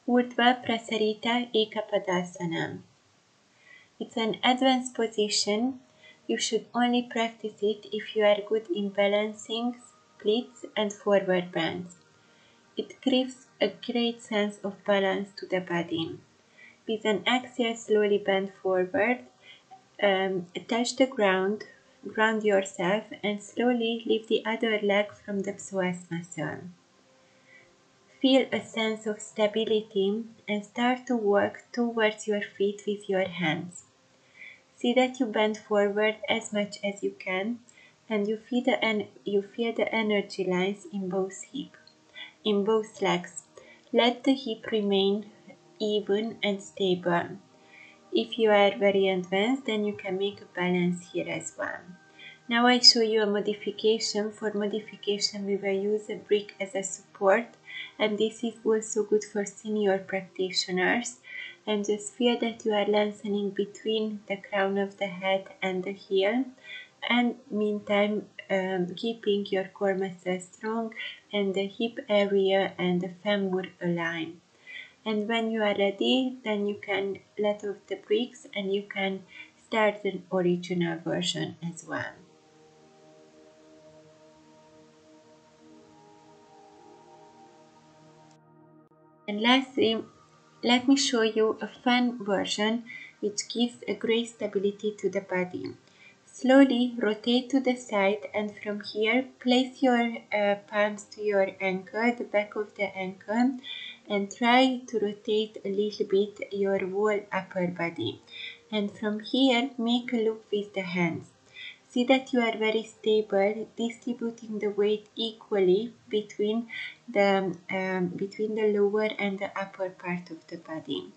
Urdva Prasarita Ekapadasana. It's an advanced position. You should only practice it if you are good in balancing, splits and forward bends. It gives a great sense of balance to the body. With an exhale, slowly bend forward, touch the ground, ground yourself and slowly lift the other leg from the psoas muscle. Feel a sense of stability and start to walk towards your feet with your hands. See that you bend forward as much as you can and you feel the energy lines in both legs. Let the hip remain even and stable. If you are very advanced, then you can make a balance here as well. Now I show you a modification. For modification, we will use a brick as a support, and this is also good for senior practitioners. And just feel that you are lengthening between the crown of the head and the heel, and meantime keeping your core muscles strong and the hip area and the femur aligned. And when you are ready, then you can let off the bricks and you can start the original version as well. And lastly, let me show you a fun version which gives a great stability to the body. Slowly rotate to the side and from here place your palms to your ankle, the back of the ankle, and try to rotate a little bit your whole upper body. And from here make a loop with the hands. See that you are very stable, distributing the weight equally between the lower and the upper part of the body.